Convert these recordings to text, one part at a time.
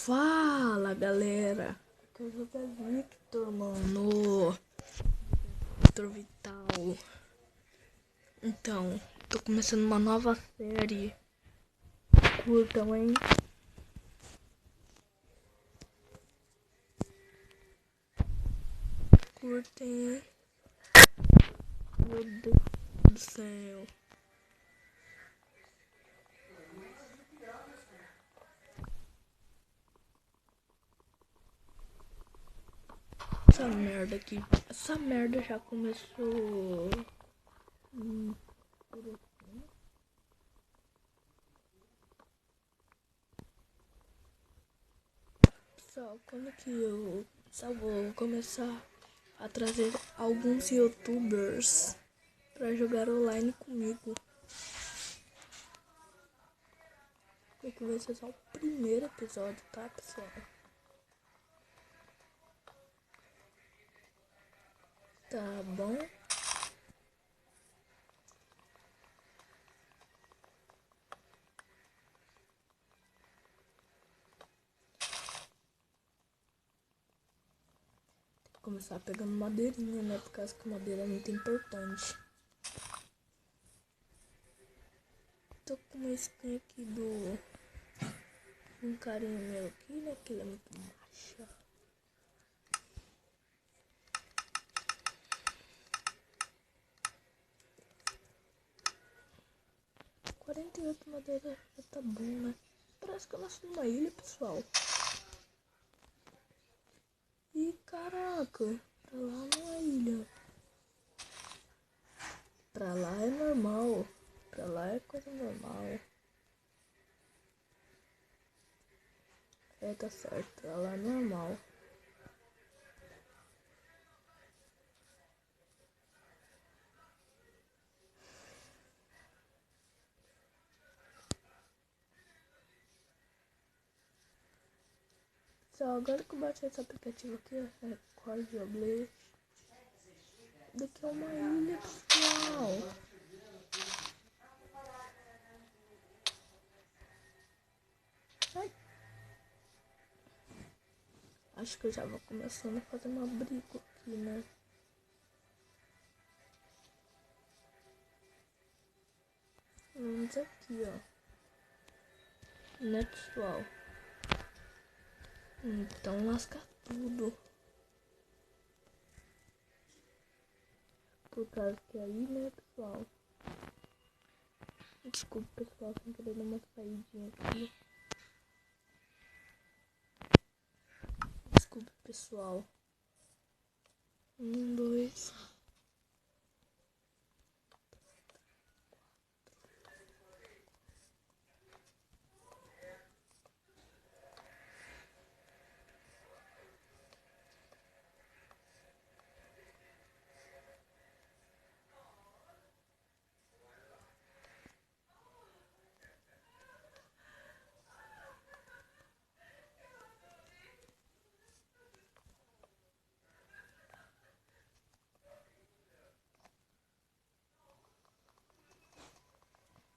Fala galera, aqui é o José Victor, mano, Victor Vital. Então, tô começando uma nova série. Curtam, hein? Curtem, hein? Meu Deus do céu. Essa merda já começou. Pessoal, quando que eu só vou começar a trazer alguns youtubers pra jogar online comigo? Porque vai ser só o primeiro episódio, tá, pessoal? Tá bom? Começar pegando madeirinha, né? Por causa que madeira é muito importante. Tô com uma espinha aqui do um carinha meu aqui, né? Que ele é muito macho. 48 madeira já tá bom, né? Parece que eu nasci numa ilha, pessoal. Ih, caraca. Pra lá não é ilha. Pra lá é normal. Pra lá é coisa normal. É, tá certo. Pra lá é normal. Só agora que eu baixei esse aplicativo aqui, Record Oblate. Daqui é uma ilha, pessoal. Ai. Acho que eu já vou começando a fazer um abrigo aqui, né? Vamos aqui, ó. Né, pessoal? Então lasca tudo. Por causa que aí, né, pessoal? Desculpa, pessoal, sem querer dar uma saidinha aqui. Desculpa, pessoal. 1, 2.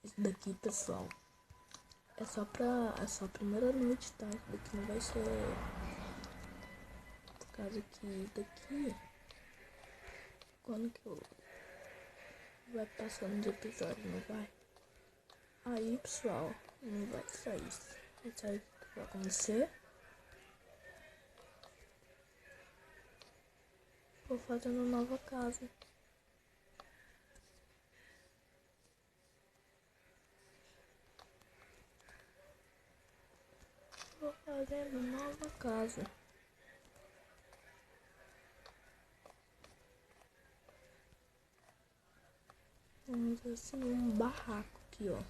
Esse daqui, pessoal, é só a primeira noite, tá? Isso daqui não vai ser. Por causa que isso daqui. Quando que eu. Vai passando de episódio, não vai? Aí, pessoal, não vai sair isso. Vai sair o que vai acontecer. Vou fazendo nova casa. Vou fazendo nova casa. Vamos assim, um barraco aqui, ó.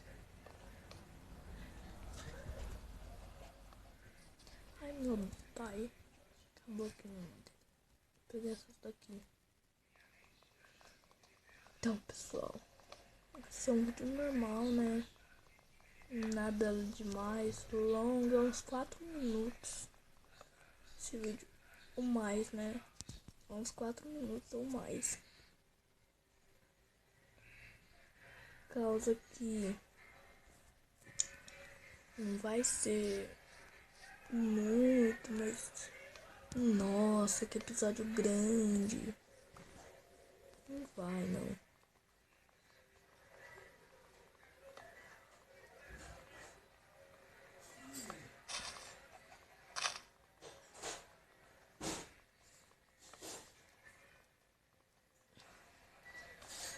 Ai, meu pai. Acabou aqui no meio. Vou pegar essas daqui. Então, pessoal. Vai ser um vídeo normal, né? Nada demais. Longo, uns 4 minutos. Esse vídeo. Ou mais, né? Uns 4 minutos ou mais. Causa que não vai ser muito Nossa, que episódio grande. Não vai, não.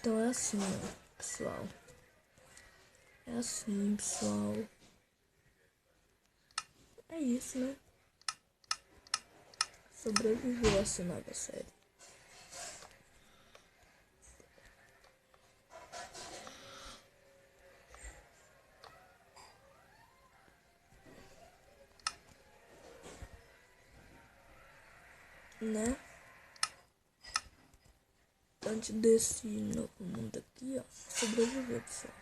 Então é assim, ó, pessoal. É assim, pessoal. É isso, né? Sobreviveu essa nova série. Né? Antes desse novo mundo aqui, ó. Sobreviveu, pessoal.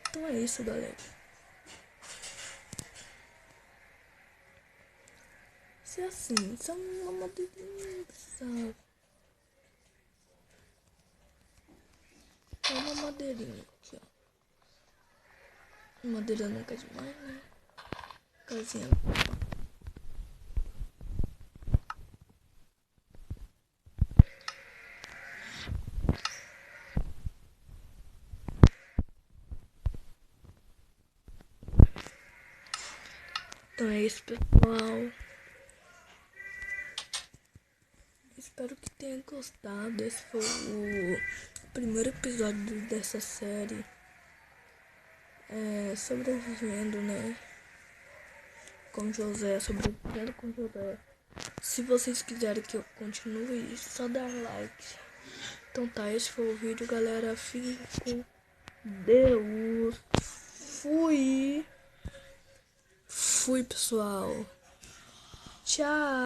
Então é isso, galera. Se é assim, isso é uma madeirinha, pessoal. É uma madeirinha aqui, ó. Madeira nunca é demais, né? Casinha. Então é isso, pessoal. Espero que tenha gostado. Esse foi o primeiro episódio dessa série. Sobrevivendo, né? Com José, sobrevivendo com José. Se vocês quiserem que eu continue, só dar like. Então tá, esse foi o vídeo, galera. Fiquem com Deus. Fui. Fui, pessoal. Tchau.